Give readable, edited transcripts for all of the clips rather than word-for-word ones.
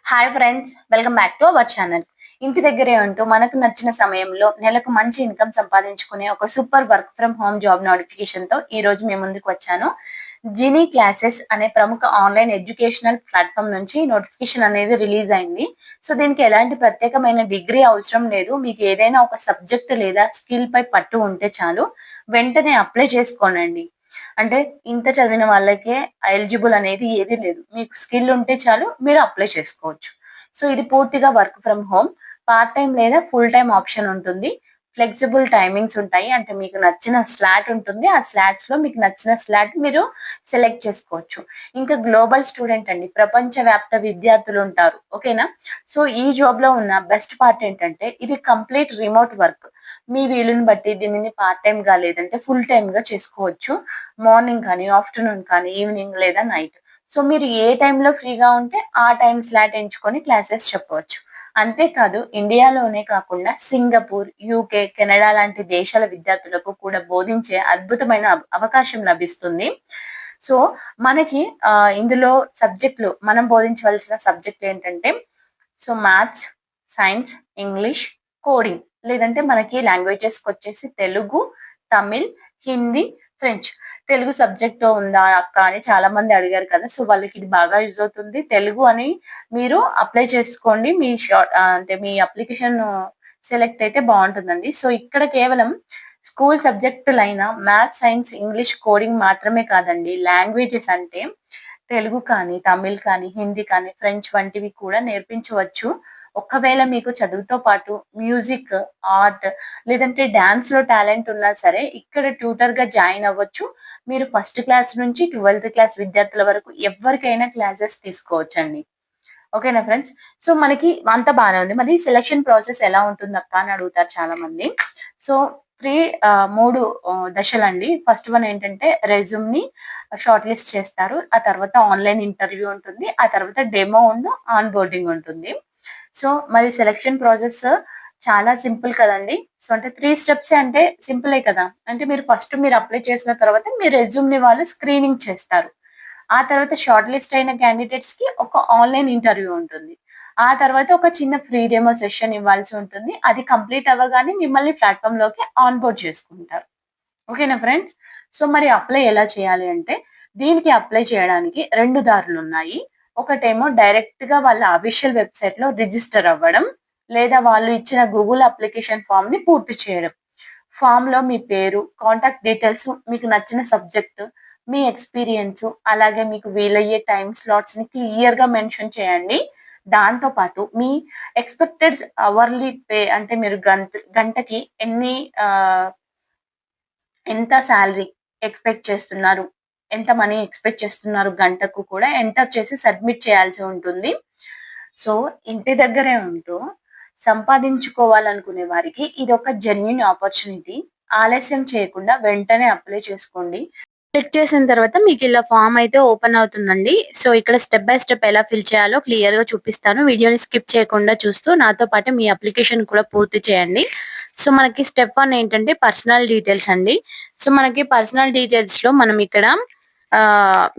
Hi friends, welcome back to our channel. ఇంటి దగ్గరే ఉంటూ మనకు నచ్చిన సమయంలో నెలకు మంచి ఇన్కమ్ సంపాదించుకునే ఒక super work from home job notification తో ఈ రోజు మీ ముందుకు వచ్చాను. జినీ క్లాసెస్ అనే ప్రముఖ ఆన్లైన్ ఎడ్యుకేషనల్ ప్లాట్ఫామ్ నుంచి నోటిఫికేషన్ అనేది రిలీజ్ అయింది. సో దీనికి ఎలాంటి ప్రత్యేకమైన డిగ్రీ అవసరం లేదు. మీకు ఏదైనా ఒక సబ్జెక్ట్ లేదా స్కిల్ పై పట్టు ఉంటే చాలు, వెంటనే అప్లై చేసుకోనండి. అంటే ఇంత చదివిన వాళ్ళకే ఎలిజిబుల్ అనేది ఏది లేదు. మీకు స్కిల్ ఉంటే చాలు, మీరు అప్లై చేసుకోవచ్చు. సో ఇది పూర్తిగా work from home. Part time లేదా ఫుల్ టైం ఆప్షన్ ఉంటుంది. ఫ్లెక్సిబుల్ టైమింగ్స్ ఉంటాయి. అంటే మీకు నచ్చిన స్లాట్ ఉంటుంది. ఆ స్లాట్స్ లో మీకు నచ్చిన స్లాట్ మీరు సెలెక్ట్ చేసుకోవచ్చు. ఇంకా గ్లోబల్ స్టూడెంట్ అండి, ప్రపంచవ్యాప్త విద్యార్థులు ఉంటారు. ఓకేనా? సో ఈ జాబ్ లో ఉన్న బెస్ట్ పార్ట్ ఏంటంటే ఇది కంప్లీట్ రిమోట్ వర్క్. మీ వీలుని బట్టి దీనిని పార్ట్ టైం గా లేదంటే ఫుల్ టైం గా చేసుకోవచ్చు. మార్నింగ్ కానీ, ఆఫ్టర్నూన్ కానీ, ఈవినింగ్ లేదా నైట్. సో మీరు ఏ టైంలో ఫ్రీగా ఉంటే ఆ టైం స్లాట్ ఎంచుకొని క్లాసెస్ చెప్పవచ్చు. అంతేకాదు ఇండియాలోనే కాకుండా సింగపూర్, యూకే, కెనడా లాంటి దేశాల విద్యార్థులకు కూడా బోధించే అద్భుతమైన అవకాశం లభిస్తుంది. సో మనకి ఇందులో సబ్జెక్టులు మనం బోధించవలసిన సబ్జెక్ట్ ఏంటంటే so maths, science, English, coding, లేదంటే మనకి లాంగ్వేజెస్కి వచ్చేసి తెలుగు, తమిళ్, హిందీ, ఫ్రెంచ్. తెలుగు సబ్జెక్ట్ ఉందా అక్క అని చాలా మంది అడిగారు కదా. సో వాళ్ళకి ఇది బాగా యూజ్ అవుతుంది. తెలుగు అని మీరు అప్లై చేసుకోండి. మీ అంటే మీ అప్లికేషన్ సెలెక్ట్ అయితే బాగుంటుందండి. సో ఇక్కడ కేవలం స్కూల్ సబ్జెక్టులైన మ్యాథ్స్, సైన్స్, ఇంగ్లీష్, కోడింగ్ మాత్రమే కాదండి. లాంగ్వేజెస్ అంటే తెలుగు కానీ, తమిళ్ కానీ, హిందీ కానీ, ఫ్రెంచ్ వంటివి కూడా నేర్పించవచ్చు. ఒకవేళ మీకు చదువుతో పాటు మ్యూజిక్, ఆర్ట్, లేదంటే డాన్స్ లో టాలెంట్ ఉన్నా సరే ఇక్కడ ట్యూటర్ గా జాయిన్ అవ్వచ్చు. మీరు ఫస్ట్ క్లాస్ నుంచి 12th క్లాస్ విద్యార్థుల వరకు ఎవరికైనా క్లాసెస్ తీసుకోవచ్చండి. ఓకేనా ఫ్రెండ్స్? సో మనకి అంతా బానే ఉంది. మరి సెలక్షన్ ప్రాసెస్ ఎలా ఉంటుందక్క అని అడుగుతారు చాలా మంది. సో 3 దశలండి. ఫస్ట్ వన్ ఏంటంటే రెజ్యూమ్‌ని షార్ట్ లిస్ట్ చేస్తారు. ఆ తర్వాత ఆన్‌లైన్ ఇంటర్వ్యూ ఉంటుంది. ఆ తర్వాత డెమో ఆన్ బోర్డింగ్ ఉంటుంది. సో మరి సెలక్షన్ ప్రాసెస్ చాలా సింపుల్ కదండీ. సో అంటే 3 స్టెప్సే అంటే సింపులే కదా. అంటే మీరు అప్లై చేసిన తర్వాత మీ రెజ్యూమ్‌ని వాళ్ళు స్క్రీనింగ్ చేస్తారు. ఆ తర్వాత షార్ట్ లిస్ట్ అయిన క్యాండిడేట్స్ కి ఒక ఆన్లైన్ ఇంటర్వ్యూ ఉంటుంది. ఆ తర్వాత ఒక చిన్న ఫ్రీ డెమో సెషన్ ఇవ్వాల్సి ఉంటుంది. అది కంప్లీట్ అవ్వగానే మిమ్మల్ని ప్లాట్‌ఫార్మ్ లోకి ఆన్ బోర్డ్ చేసుకుంటారు. ఓకేనా ఫ్రెండ్స్? సో మరి అప్లై ఎలా చేయాలి అంటే దీనికి అప్లై చేయడానికి 2 దారులున్నాయి. ఒకటేమో డైరెక్ట్‌గా వాళ్ళ అఫీషియల్ వెబ్‌సైట్‌లో రిజిస్టర్ అవ్వడం. లేదా వాళ్ళు ఇచ్చిన గూగుల్ అప్లికేషన్ ఫార్మ్‌ని పూర్తి చేయడం. ఫామ్‌లో మీ పేరు, కాంటాక్ట్ డీటెయిల్స్, మీకు నచ్చిన సబ్జెక్ట్, మీ ఎక్స్‌పీరియన్స్, అలాగే మీకు వీలయ్యే టైమ్ స్లాట్స్‌ని క్లియర్‌గా మెన్షన్ చేయండి. దాంతో పాటు మీ ఎక్స్‌పెక్టెడ్ అవర్లీ పే అంటే మీరు గంటకి ఎంత సాలరీ ఎక్స్‌పెక్ట్ చేస్తున్నారు? ఎంత మనీ ఎక్స్‌పెక్ట్ చేస్తున్నారు గంటకు కూడా ఎంటర్ చేసి సబ్మిట్ చేయాల్సి ఉంటుంది. సో, ఇంటి దగ్గరే ఉంటూ సంపాదించుకోవాలనుకునే వారికి ఇదొక జెన్యూన్ ఆపర్చునిటీ. ఆలస్యం చేయకుండా వెంటనే అప్లై చేసుకోండి. క్లిక్ చేసిన తర్వాత మీకు ఇలా ఫామ్ అయితే ఓపెన్ అవుతుందండి. సో ఇక్కడ స్టెప్ బై స్టెప్ ఎలా ఫిల్ చేయాలో క్లియర్ గా చూపిస్తాను. వీడియోని స్కిప్ చేయకుండా చూస్తూ నాతో పాటు మీ అప్లికేషన్ కూడా పూర్తి చేయండి. సో మనకి స్టెప్ 1 ఏంటంటే పర్సనల్ డీటెయిల్స్ అండి. సో మనకి పర్సనల్ డీటెయిల్స్ లో మనం ఇక్కడ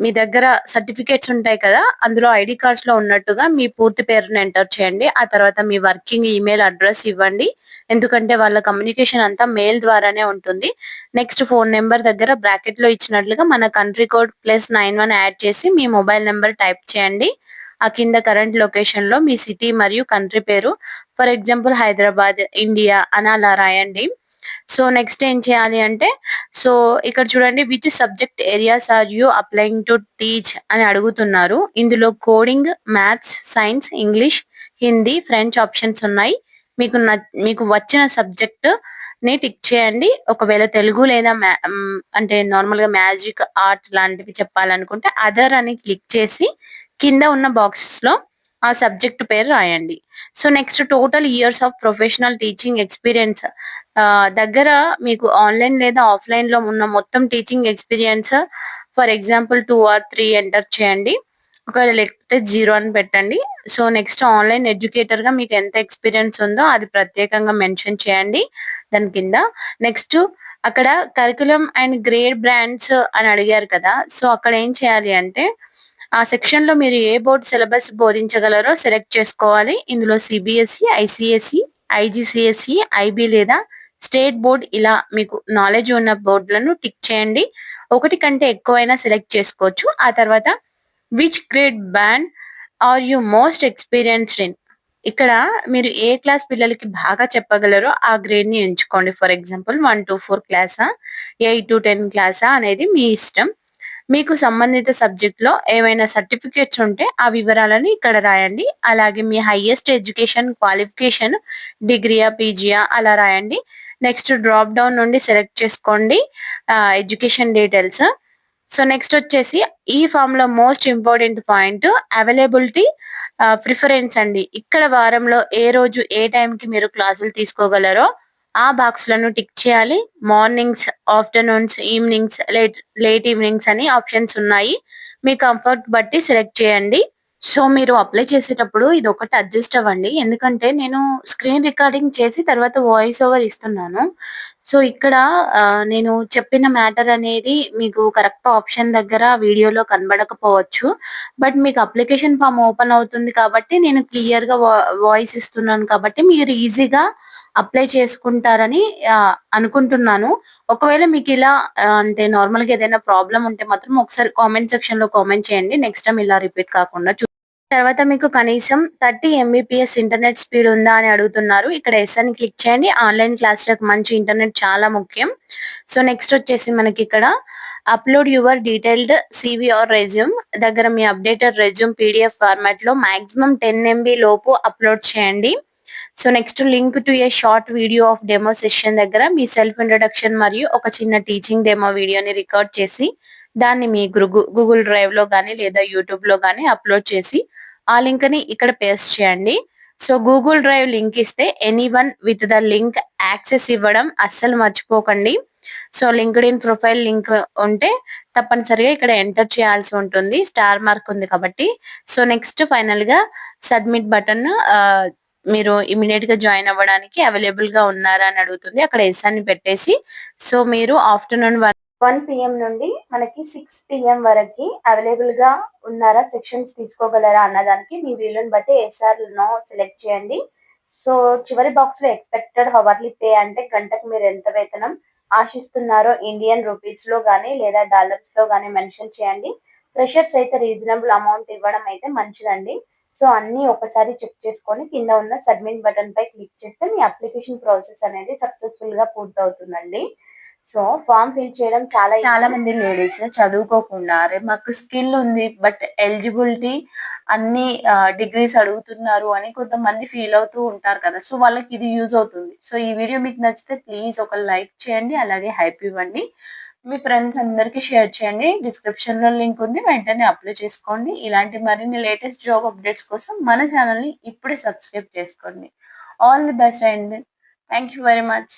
మీ దగ్గర సర్టిఫికేట్స్ ఉంటాయి కదా, అందులో ఐడి కార్డ్స్ లో ఉన్నట్టుగా మీ పూర్తి పేరును ఎంటర్ చేయండి. ఆ తర్వాత మీ వర్కింగ్ ఈమెయిల్ అడ్రస్ ఇవ్వండి. ఎందుకంటే వాళ్ళ కమ్యూనికేషన్ అంతా మెయిల్ ద్వారానే ఉంటుంది. నెక్స్ట్ ఫోన్ నెంబర్ దగ్గర బ్రాకెట్ లో ఇచ్చినట్లుగా మన కంట్రీ కోడ్ +91 యాడ్ చేసి మీ మొబైల్ నెంబర్ టైప్ చేయండి. ఆ కింద కరెంట్ లొకేషన్ లో మీ సిటీ మరియు కంట్రీ పేరు, ఫర్ ఎగ్జాంపుల్ హైదరాబాద్, ఇండియా అని అలా రాయండి. సో నెక్స్ట్ ఏం చేయాలి అంటే సో ఇక్కడ చూడండి, which subject areas are you applying to teach అని అడుగుతున్నారు. ఇందులో coding, maths, science, English, Hindi, French options ఉన్నాయి. మీకు వచ్చిన సబ్జెక్ట్ ని టిక్ చేయండి. ఒకవేళ తెలుగు లేదా అంటే నార్మల్ గా మ్యాజిక్, ఆర్ట్ లాంటివి చెప్పాలనుకుంటే అదర్ అని క్లిక్ చేసి కింద ఉన్న బాక్సెస్ లో ఆ సబ్జెక్ట్ పేరు రాయండి. So next total years of professional teaching experience దగ్గర మీకు ఆన్లైన్ లేదా ఆఫ్లైన్ లో ఉన్న మొత్తం teaching experience, for example 2 or 3 enter చేయండి. ఒకవేళ లేకపోతే 0 అని పెట్టండి. సో నెక్స్ట్ ఆన్లైన్ ఎడ్యుకేటర్ గా మీకు ఎంత ఎక్స్పీరియన్స్ ఉందో అది ప్రత్యేకంగా మెన్షన్ చేయండి దాని కింద. నెక్స్ట్ అక్కడ కరికులం అండ్ గ్రేడ్ బ్రాండ్స్ అని అడిగారు కదా. సో అక్కడ ఏం చేయాలి అంటే ఆ సెక్షన్ లో మీరు ఏ బోర్డు సిలబస్ బోధించగలరో సెలెక్ట్ చేసుకోవాలి. ఇందులో సిబిఎస్ఈ, ఐసిఎస్ఈ, ఐజిసిఎస్ఈ, ఐబి లేదా స్టేట్ బోర్డ్ ఇలా మీకు నాలెడ్జ్ ఉన్న బోర్డులను టిక్ చేయండి. ఒకటి కంటే ఎక్కువైనా సెలెక్ట్ చేసుకోవచ్చు. ఆ తర్వాత which grade band are you most experienced in, ఇక్కడ మీరు ఏ క్లాస్ పిల్లలకి బాగా చెప్పగలరో ఆ గ్రేడ్ ని ఎంచుకోండి. ఫర్ ఎగ్జాంపుల్ 1 to 4 క్లాసా, 8 to 10 క్లాసా అనేది మీ ఇష్టం. మీకు సంబంధిత సబ్జెక్ట్ లో ఏమైనా సర్టిఫికేట్స్ ఉంటే ఆ వివరాలను ఇక్కడ రాయండి. అలాగే మీ హైయెస్ట్ ఎడ్యుకేషన్ క్వాలిఫికేషన్ డిగ్రీయా, పీజీయా అలా రాయండి. నెక్స్ట్ డ్రాప్ డౌన్ నుండి సెలెక్ట్ చేసుకోండి ఎడ్యుకేషన్ డీటెయిల్స్. సో నెక్స్ట్ వచ్చేసి ఈ ఫామ్ లో most important point availability preference అండి. ఇక్కడ వారంలో ఏ రోజు ఏ టైం కి మీరు క్లాసులు తీసుకోగలరో ఆ బాక్స్ లను టిక్ చేయాలి. Mornings, afternoons, evenings, late evenings అని ఆప్షన్స్ ఉన్నాయి. మీ కంఫర్ట్ బట్టి సెలెక్ట్ చేయండి. సో మీరు అప్లై చేసేటప్పుడు ఇది ఒకటి అడ్జస్ట్ అవ్వండి. ఎందుకంటే నేను స్క్రీన్ రికార్డింగ్ చేసి తర్వాత వాయిస్ ఓవర్ ఇస్తున్నాను. సో ఇక్కడ నేను చెప్పిన మ్యాటర్ అనేది మీకు కరెక్ట్ ఆప్షన్ దగ్గర వీడియోలో కనబడకపోవచ్చు. బట్ మీకు అప్లికేషన్ ఫామ్ ఓపెన్ అవుతుంది కాబట్టి నేను క్లియర్ గా వాయిస్ ఇస్తున్నాను కాబట్టి మీరు ఈజీగా అప్లై చేసుకుంటారని అనుకుంటున్నాను. ఒకవేళ మీకు ఇలా అంటే నార్మల్ గా ఏదైనా ప్రాబ్లం ఉంటే మాత్రం ఒకసారి కామెంట్ సెక్షన్ లో కామెంట్ చేయండి. నెక్స్ట్ టైం ఇలా రిపీట్ కాకుండా. తర్వాత మీకు కనీసం 30 ఎంబీపీఎస్ ఇంటర్నెట్ స్పీడ్ ఉందా అని అడుగుతున్నారు. ఇక్కడ ఎస్ అని క్లిక్ చేయండి. ఆన్లైన్ క్లాసులకు మంచి ఇంటర్నెట్ చాలా ముఖ్యం. సో నెక్స్ట్ వచ్చేసి మనకి ఇక్కడ upload your detailed CV or resume దగ్గర మీ అప్డేటెడ్ రెజ్యూమ్ పీడిఎఫ్ ఫార్మాట్ లో మాక్సిమం 10 ఎంబీ లోపు అప్లోడ్ చేయండి. So next link to a short video of demo session దగ్గర మీ సెల్ఫ్ ఇంట్రొడక్షన్ మరియు ఒక చిన్న టీచింగ్ డెమో వీడియోని రికార్డ్ చేసి దాన్ని మీ గూగుల్ డ్రైవ్ లో గానీ లేదా యూట్యూబ్ లో గానీ అప్లోడ్ చేసి ఆ లింక్ ని ఇక్కడ పేస్ట్ చేయండి. సో గూగుల్ డ్రైవ్ లింక్ ఇస్తే anyone with the link access ఇవ్వడం అస్సలు మర్చిపోకండి. So linked in profile link ఉంటే తప్పనిసరిగా ఇక్కడ ఎంటర్ చేయాల్సి ఉంటుంది. స్టార్ మార్క్ ఉంది కాబట్టి. సో నెక్స్ట్ ఫైనల్ గా సబ్మిట్ బటన్ మీరు ఇమీడియట్ గా జాయిన్ అవ్వడానికి అవైలబుల్ గా ఉన్నారా అని అడుగుతుంది. అక్కడ ఎస్ అని పెట్టేసి సో మీరు ఆఫ్టర్నూన్ 1 PM నుండి మనకి 6 PM వరకు అవైలబుల్ గా ఉన్నారా, సెక్షన్స్ తీసుకోగలరా అన్నదానికి మీ వీలుని బట్టి ఎస్ఆర్ నో సెలెక్ట్ చేయండి. సో చివరి బాక్స్ లో ఎక్స్పెక్టెడ్ హవర్లీ పే అంటే గంటకు మీరు ఎంత వేతనం ఆశిస్తున్నారో ఇండియన్ రూపీస్ లో గానీ లేదా డాలర్స్ లో గానీ మెన్షన్ చేయండి. ఫ్రెషర్స్ అయితే రీజనబుల్ అమౌంట్ ఇవ్వడం అయితే మంచిదండి. సో అన్ని ఒకసారి చెక్ చేసుకొని కింద ఉన్న సబ్మిట్ బటన్ పై క్లిక్ చేస్తే మీ అప్లికేషన్ ప్రాసెస్ అనేది సక్సెస్ఫుల్ గా పూర్తవుతుందండి. సో ఫామ్ ఫిల్ చేయడం చాలా మంది లేడీస్ చదువుకోకుండా అరే మాకు స్కిల్ ఉంది బట్ ఎలిజిబిలిటీ అన్ని డిగ్రీస్ అడుగుతున్నారు అని కొంతమంది ఫీల్ అవుతూ ఉంటారు కదా. సో వాళ్ళకి ఇది యూజ్ అవుతుంది. సో ఈ వీడియో మీకు నచ్చితే ప్లీజ్ ఒక లైక్ చేయండి, అలాగే హైప్ ఇవ్వండి. మీ ఫ్రెండ్స్ అందరికి షేర్ చేయండి. డిస్క్రిప్షన్ లో లింక్ ఉంది, వెంటనే అప్లై చేసుకోండి. ఇలాంటి మరిన్ని లేటెస్ట్ జాబ్ అప్డేట్స్ కోసం మన ఛానల్ ని ఇప్పుడే సబ్స్క్రైబ్ చేసుకోండి. All the best and thank you very much.